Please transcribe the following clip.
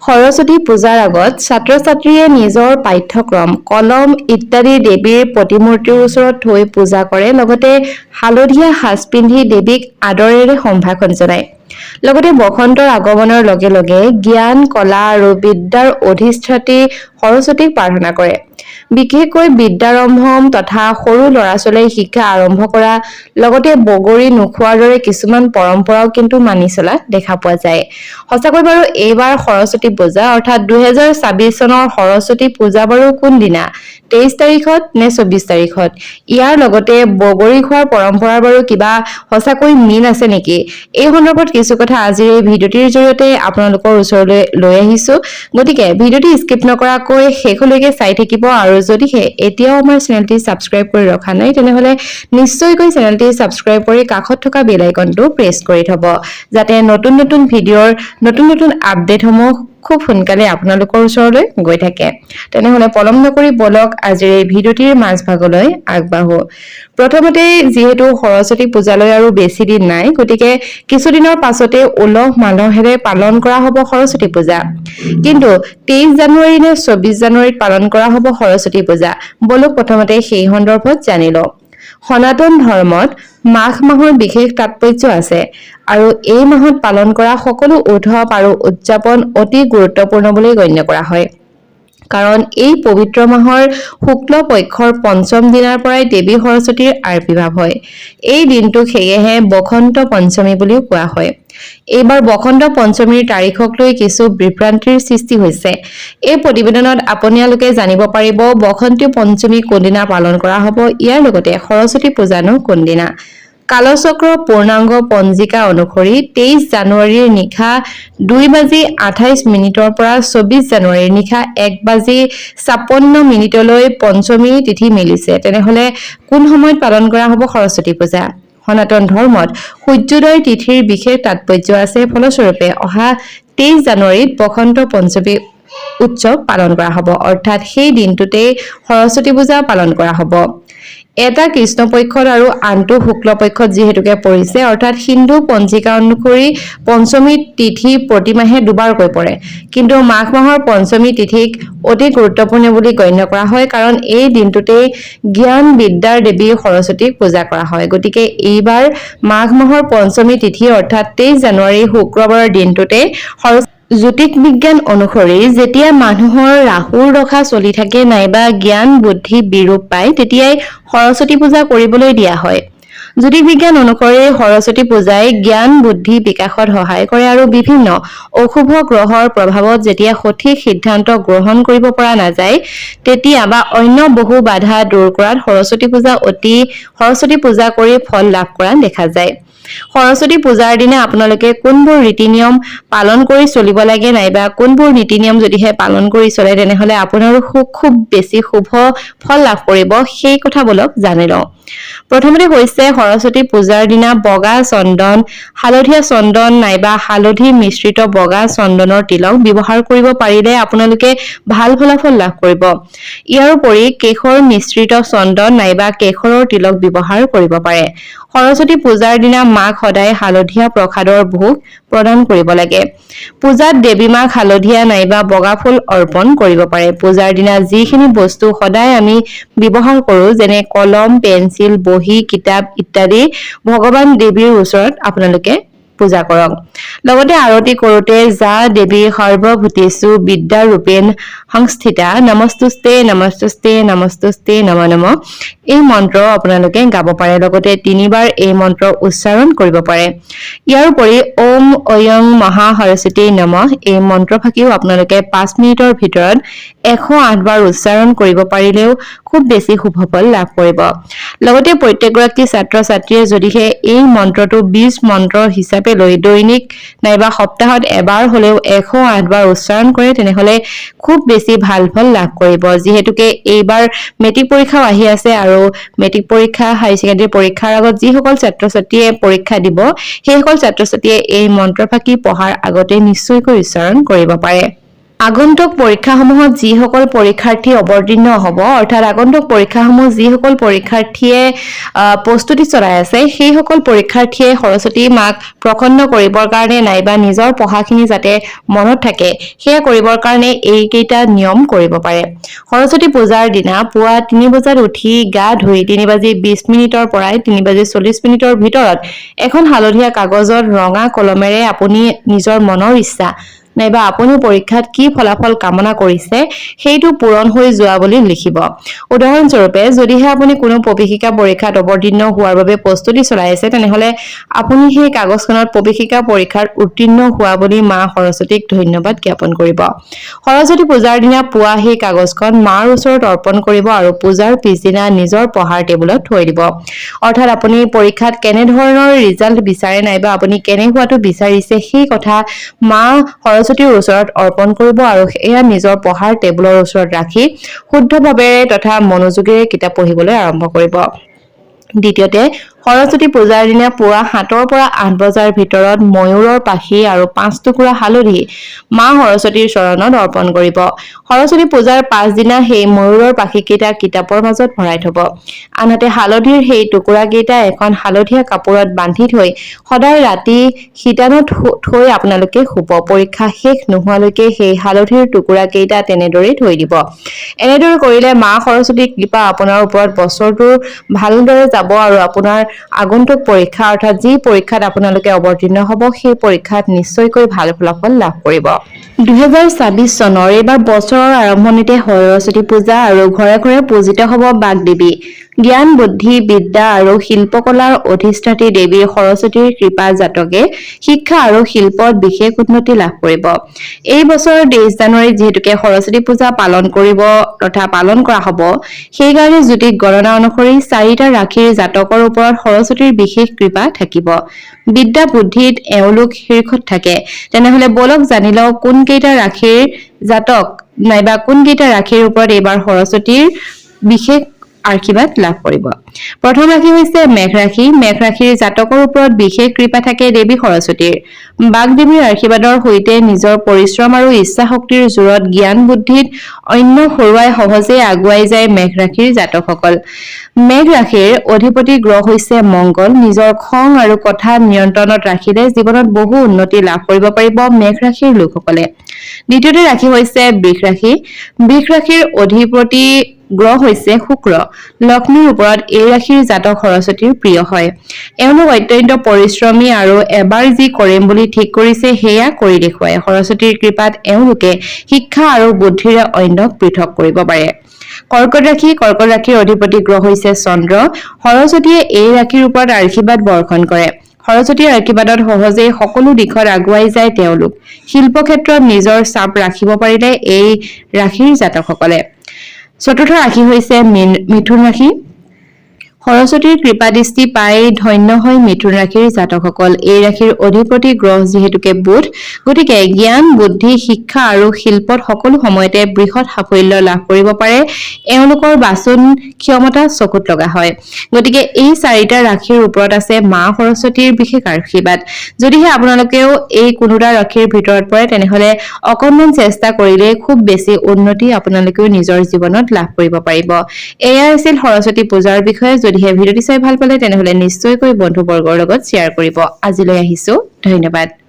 সৰস্বতী পূজাৰ আগত ছাত্ৰ-ছাত্ৰীয়ে নিজৰ পাঠ্যক্ৰম, কলম ইত্যাদি দেৱীৰ প্ৰতিমূৰ্তিৰ ওচৰত থৈ পূজা কৰে, লগতে হালধীয়া সাজ পিন্ধি দেৱীক আদৰেৰে সম্ভাষণ জনায়। লগতে বসন্তৰ আগমনৰ লগে লগে জ্ঞান, কলা আৰু বিদ্যাৰ অধিষ্ঠাত্ৰী সৰস্বতীক প্ৰাৰ্থনা কৰে। বিশেষকৈ বিদ্যাৰম্ভম তথা সৰু ল'ৰা-ছোৱালীৰ শিক্ষা আৰম্ভ কৰা, লগতে বগৰী নোখোৱাৰ দৰে কিছুমান পৰম্পৰাও কিন্তু মানি চলা দেখা পোৱা যায়। সঁচাকৈ বাৰু এইবাৰ সৰস্বতী পূজা অৰ্থাৎ 2026 চনৰ সৰস্বতী পূজা বাৰু কোন দিনা? 23 তাৰিখত নে 24 তাৰিখত? ইয়াৰ লগতে বগৰী খোৱাৰ পৰম্পৰাৰ বাৰু কিবা সঁচাকৈ মিল আছে নেকি? এই সন্দৰ্ভত কিছু কথা আজিৰ এই ভিডিঅ'টিৰ জৰিয়তে আপোনালোকৰ ওচৰলৈ লৈ আহিছো। গতিকে ভিডিঅ'টি স্কিপ নকৰাকৈ শেষলৈকে চাই থাকিব আৰু যদিহে এতিয়াও আমাৰ চেনেলটি ছাবস্ক্ৰাইব কৰি ৰখা নাই তেনেহলে নিশ্চয়কৈ চেনেলটি ছাবস্ক্ৰাইব কৰি কাষত থকা বেল আইকনটো প্ৰেছ কৰি থব, যাতে নতুন নতুন ভিডিঅ'ৰ নতুন নতুন আপডেটসমূহ খুব সোনকালে আপোনালোকৰ ওচৰলৈ গৈ থাকে। তেনেহলে পলম নকৰি বলক আজিৰ এই ভিডিঅ'টিৰ মাজভাগলৈ আগবাঢ়ো। প্ৰথমতে যিহেতু সৰস্বতী পূজালৈ আৰু বেছি দিন নাই, গতিকে কিছুদিনৰ পাছতে উলহ মালহেৰে পালন কৰা হ'ব সৰস্বতী পূজা। কিন্তু 23 জানুৱাৰী নে 24 জানুৱাৰীত পালন কৰা হ'ব সৰস্বতী পূজা? বলক প্ৰথমতে সেই সন্দৰ্ভত জানি লওঁ। সনাতন ধৰ্মত মাঘ মাহৰ বিশেষ তাৎপৰ্য আছে আৰু এই মাহত পালন কৰা সকলো উৎসৱ আৰু উদযাপন অতি গুৰুত্বপূৰ্ণ বুলি গণ্য কৰা হয়। কাৰণ এই পবিত্ৰ মাহৰ শুক্ল পক্ষৰ পঞ্চম দিনাৰ পৰাই দেৱী সৰস্বতীৰ আবিৰ্ভাৱ হয়। এই দিনটোক সেয়েহে বসন্ত পঞ্চমী বুলিও কোৱা হয়। এইবাৰ বসন্ত পঞ্চমীৰ তাৰিখক লৈ কিছু বিভ্ৰান্তিৰ সৃষ্টি হৈছে। এই প্ৰতিবেদনত আপোনালোকে জানিব পাৰিব বসন্ত পঞ্চমী কোনদিনা পালন কৰা হ'ব, ইয়াৰ লগতে সৰস্বতী পূজানো কোনদিনা। কালচক্ৰ পূৰ্ণাংগ পঞ্জিকা অনুসৰি 23 জানুৱাৰীৰ নিশা 2:28 পৰা 24 জানুৱাৰীৰ নিশা 1:56 পঞ্চমী তিথি মিলিছে। তেনেহলে কোন সময়ত পালন কৰা হ'ব সৰস্বতী পূজা? সনাতন ধৰ্মত সূৰ্যোদয় তিথিৰ বিশেষ তাৎপৰ্য আছে। ফলস্বৰূপে অহা 23 জানুৱাৰীত বসন্ত পঞ্চমী উৎসৱ পালন কৰা হ'ব, অৰ্থাৎ সেই দিনটোতেই সৰস্বতী পূজা পালন কৰা হ'ব। এটা কৃষ্ণপক্ষত আৰু আনটো শুক্লপক্ষত যিহেতুকে পৰিছে, অৰ্থাৎ হিন্দু পঞ্জিকা অনুসৰি পঞ্চমী তিথি প্ৰতিমাহে দুবাৰকৈ পৰে। কিন্তু মাঘ মাহৰ পঞ্চমী তিথিক অতি গুৰুত্বপূৰ্ণ বুলি গণ্য কৰা হয়, কাৰণ এই দিনটোতেই জ্ঞান বিদ্যাৰ দেৱী সৰস্বতীক পূজা কৰা হয়। গতিকে এইবাৰ মাঘ মাহৰ পঞ্চমী তিথি অৰ্থাৎ 23 জানুৱাৰী শুক্ৰবাৰৰ দিনটোতে জ্যোতিষ বিজ্ঞান অনুসৰি যেতিয়া মানুহৰ ৰাহুৰ দশা চলি থাকে নাইবা জ্ঞান বুদ্ধি বিৰূপ পায়, তেতিয়াই সৰস্বতী পূজা কৰিবলৈ দিয়া হয়। জ্যোতিষ বিজ্ঞান অনুসৰি সৰস্বতী পূজাই জ্ঞান বুদ্ধি বিকাশত সহায় কৰে আৰু বিভিন্ন অশুভ গ্ৰহৰ প্ৰভাৱত যেতিয়া সঠিক সিদ্ধান্ত গ্ৰহণ কৰিব পৰা নাযায়, তেতিয়া বা অন্য বহু বাধা দূৰ কৰাত সৰস্বতী পূজা কৰি ফল লাভ কৰা দেখা যায়। সৰস্বতী পূজাৰ দিনা আপোনালোকে কোনবোৰ ৰীতি নিয়ম পালন কৰি চলিব লাগে নাইবা কোনবোৰ নীতি নিয়ম যদিহে পালন কৰি চলে তেনেহলে আপোনাৰো খুব বেছি শুভ ফল লাভ কৰিব, সেই কথা বলক জানি লওঁ। প্ৰথমতে হৈছে সৰস্বতী পূজাৰ দিনা বগা চন্দন, হালধীয়া চন্দন নাইবা হালধি মিশ্ৰিত বগা চন্দনৰ তিলক ব্যৱহাৰ কৰিব পাৰিলে আপোনালোকে ভাল ফলাফল লাভ কৰিব। ইয়াৰোপৰি কেশৰ মিশ্ৰিত চন্দন নাইবা কেশৰৰ তিলক ব্যৱহাৰ কৰিব পাৰে। সৰস্বতী পূজাৰ দিনা মাক সদায় হালধীয়া প্ৰসাদৰ ভোগ প্ৰদান কৰিব লাগে। পূজাত দেৱী মাক হালধীয়া নাইবা বগা ফুল অৰ্পণ কৰিব পাৰে। পূজাৰ দিনা যিখিনি বস্তু সদায় আমি ব্যৱহাৰ কৰো, যেনে কলম, পেঞ্চিল, বহী, কিতাপ ইত্যাদি ভগৱান দেৱীৰ ওচৰত আপোনালোকে পূজা কৰক। লগতে আৰতি কৰোঁতে যা দেৱী সৰ্বভূতেষু বিদ্যাৰূপেণ সংস্থিতা নমস্তুস্তে নমস্তুস্তে নমস্তুস্তে নমঃ নমঃ এই মন্ত্ৰ আপোনালোকে গাব পাৰে। লগতে 3 বাৰ এই মন্ত্ৰ উচ্চাৰণ কৰিব পাৰে। ইয়াৰোপৰি ওম ঐং মহা সৰস্বতী নমঃ এই মন্ত্ৰফাঁকিও আপোনালোকে 5 মিনিটৰ ভিতৰত 108 বাৰ উচ্চাৰণ কৰিব পাৰিলেও খুব বেছি শুভ ফল লাভ কৰিব। লগতে প্ৰত্যেকগৰাকী ছাত্ৰ-ছাত্ৰীয়ে যদিহে এই মন্ত্ৰটো বীজ মন্ত্ৰ হিচাপে লৈ দৈনিক নাইবা সপ্তাহত এবাৰ হলেও 108 বাৰ উচ্চাৰণ কৰে তেনেহলে খুব বেছি ভাল ফল লাভ কৰিব। যিহেতুকে এইবাৰ মেট্ৰিক পৰীক্ষাও আহি আছে আৰু মেট্ৰিক পৰীক্ষা, হাই ছেকেণ্ডাৰী পৰীক্ষাৰ আগত যিসকল ছাত্ৰ-ছাত্ৰীয়ে পৰীক্ষা দিব, সেইসকল ছাত্ৰ-ছাত্ৰীয়ে এই মন্ত্ৰফাঁকি পঢ়াৰ আগতে নিশ্চয়কৈ উচ্চাৰণ কৰিব পাৰে। আগন্তুক পৰীক্ষাসমূহত যিসকল পৰীক্ষাৰ্থী অৱতীৰ্ণ হ'ব অৰ্থাৎ আগন্তুক পৰীক্ষাসমূহ যিসকল পৰীক্ষাৰ্থীয়ে প্ৰস্তুতি চলাই আছে সেইসকল পৰীক্ষাৰ্থীয়ে সৰস্বতী মাক প্ৰসন্ন কৰিবৰ কাৰণে নাইবা নিজৰ পঢ়াখিনি যাতে মনত থাকে সেয়া কৰিবৰ কাৰণে এইকেইটা নিয়ম কৰিব পাৰে। সৰস্বতী পূজাৰ দিনা পুৱা 3 বজাত উঠি গা ধুই 3:20 পৰা 3:40 ভিতৰত এখন হালধীয়া কাগজত ৰঙা কলমেৰে আপুনি নিজৰ মনৰ ইচ্ছা নাইবা আপুনি পৰীক্ষাত কি ফলাফল কামনা কৰিছে সেইটো পূৰণ হৈ যোৱা বুলি লিখিব। উদাহৰণস্বৰূপে যদিহে আপুনি কোনো প্ৰৱেশিকা পৰীক্ষাত অৱতীৰ্ণ হোৱাৰ বাবে প্ৰস্তুতি চলাই আছে তেনেহলে আপুনি সেই কাগজখনত প্ৰৱেশিকা পৰীক্ষাত উত্তীৰ্ণ হোৱা বুলি মা সৰস্বতীক ধন্যবাদ জ্ঞাপন কৰিব। সৰস্বতী পূজাৰ দিনা পুৱা সেই কাগজখন মাৰ ওচৰত অৰ্পণ কৰিব আৰু পূজাৰ পিছদিনা নিজৰ পঢ়াৰ টেবুলত থৈ দিব। অৰ্থাৎ আপুনি পৰীক্ষাত কেনে ধৰণৰ ৰিজাল্ট বিচাৰে নাইবা আপুনি কেনে হোৱাটো বিচাৰিছে সেই কথা মা সৰস্বতীৰ ওচৰত অৰ্পণ কৰিব আৰু এয়া নিজৰ পঢ়াৰ টেবুলৰ ওচৰত ৰাখি শুদ্ধভাৱেৰে তথা মনোযোগেৰে কিতাপ পঢ়িবলৈ আৰম্ভ কৰিব। দ্বিতীয়তে সৰস্বতী পূজাৰ দিনা পুৱা 7 পৰা 8 বজাৰ ভিতৰত ময়ূৰৰ পাখি আৰু 5 টুকুৰা হালধি মা সৰস্বতীৰ চৰণত অৰ্পণ কৰিব। সৰস্বতী পূজাৰ পাছদিনা সেই ময়ূৰৰ পাখিকেইটা কিতাপৰ মাজত ভৰাই থব। আনহাতে হালধিৰ সেই টুকুৰাকেইটা এখন হালধীয়া কাপোৰত বান্ধি থৈ সদায় ৰাতি শীতানত থৈ আপোনালোকে শুব। পৰীক্ষা শেষ নোহোৱালৈকে সেই হালধিৰ টুকুৰাকেইটা তেনেদৰেই থৈ দিব। এনেদৰে কৰিলে মা সৰস্বতীৰ কৃপা আপোনাৰ ওপৰত বছৰটো ভালদৰে যাব আৰু আপোনাৰ আগন্তুক পৰীক্ষা অৰ্থাৎ যি পৰীক্ষাত আপোনালোকে অৱতীৰ্ণ হ'ব সেই পৰীক্ষাত নিশ্চয়কৈ ভাল ফলাফল লাভ কৰিব। 2024 চনৰ এইবাৰ বছৰৰ আৰম্ভণিতে সৰস্বতী পূজা আৰু ঘৰে ঘৰে পূজিত হ'ব বাগদেৱী। জ্ঞান বুদ্ধি বিদ্যা আৰু শিল্পকলাৰ অধিষ্ঠাত্ৰী দেৱী সৰস্বতীৰ কৃপা জাতকে শিক্ষা আৰু শিল্পত বিশেষ উন্নতি লাভ কৰিব। এই বছৰৰ 23 জানুৱাৰীত যিহেতুকে সৰস্বতী পূজা পালন কৰা হ'ব সেইকাৰণে জ্যোতিষ গণনা অনুসৰি 4টা ৰাশিৰ জাতকৰ ওপৰত সৰস্বতীৰ বিশেষ কৃপা থাকিব। বিদ্যা বুদ্ধিত এওঁলোক শীৰ্ষত থাকে। তেনেহলে বলক জানি লওঁ কোনকেইটা ৰাশিৰ জাতক নাইবা কোনকেইটা ৰাশিৰ ওপৰত এইবাৰ সৰস্বতীৰ বিশেষ আশীৰ্বাদ লাভ কৰিব। প্ৰথম ৰাশি হৈছে মেঘ ৰাশি। মেঘ ৰাশিৰ জাতকৰ ওপৰত বিশেষ কৃপা থাকে দেৱী সৰস্বতীৰ। বাগদেৱীৰ আশীৰ্বাদৰ সৈতে নিজৰ পৰিশ্ৰম আৰু ইচ্ছা শক্তিৰ জোৰত জ্ঞান বুদ্ধিত অন্য হৰুৱাই সহজে আগুৱাই যায় মেঘ ৰাশিৰ জাতকসকল। মেঘ ৰাশিৰ অধিপতি গ্ৰহ হৈছে মংগল। নিজৰ খং আৰু কথা নিয়ন্ত্ৰণত ৰাখিলে জীৱনত বহু উন্নতি লাভ কৰিব পাৰিব মেঘ ৰাশিৰ লোকসকলে। দ্বিতীয়টো ৰাশি হৈছে বৃষ ৰাশি। বৃষ ৰাশিৰ অধিপতি গ্ৰহ হৈছে শুক্ৰ। লক্ষ্মীৰ ওপৰত এই ৰাশিৰ জাতক সৰস্বতীৰ প্ৰিয় হয়। এওঁলোক অত্যন্ত পৰিশ্ৰমী আৰু এবাৰ যি কৰিম বুলি ঠিক কৰিছে সেয়া কৰি দেখুৱায়। সৰস্বতীৰ কৃপাত এওঁলোকে শিক্ষা আৰু বুদ্ধিৰে অন্যক পৃথক কৰিব পাৰে। কৰ্কট ৰাশি। কৰ্কট ৰাশিৰ অধিপতি গ্ৰহ হৈছে চন্দ্ৰ। সৰস্বতীয়ে এই ৰাশিৰ ওপৰত আশীৰ্বাদ বৰ্ষণ কৰে। সৰস্বতীৰ আশীৰ্বাদত সহজেই সকলো দিশত আগুৱাই যায় তেওঁলোক। শিল্প ক্ষেত্ৰত নিজৰ চাপ ৰাখিব পাৰিলে এই ৰাশিৰ জাতকসকলে। চতুৰ্থ ৰাশি হৈছে মিথুন ৰাশি। সৰস্বতীৰ কৃপাদৃষ্টি পাই ধন্য হয় মিথুন ৰাশিৰ জাতকসকল। এই ৰাশিৰ অধিপতি গ্ৰহ যিহেতুকে বুধ, গতিকে জ্ঞান বুদ্ধি শিক্ষা আৰু শিল্পত সকলো সময়তে বৃহৎ সাফল্য লাভ কৰিব পাৰে। এওঁলোকৰ বাচন ক্ষমতা চকুত লগা হয়। গতিকে এই 4টা ৰাশিৰ ওপৰত আছে মা সৰস্বতীৰ বিশেষ আশীৰ্বাদ। যদিহে আপোনালোকেও এই কোনোটা ৰাশিৰ ভিতৰত পৰে তেনেহলে অকণমান চেষ্টা কৰিলে খুব বেছি উন্নতি আপোনালোকেও নিজৰ জীৱনত লাভ কৰিব পাৰিব। এয়া আছিল সৰস্বতী পূজাৰ বিষয়ে। যদিহে ভিডিঅ'টি চাই ভাল পালে তেনেহলে নিশ্চয়কৈ বন্ধু বৰ্গৰ লগত শ্বেয়াৰ কৰিব। আজিলৈ আহিছো, ধন্যবাদ।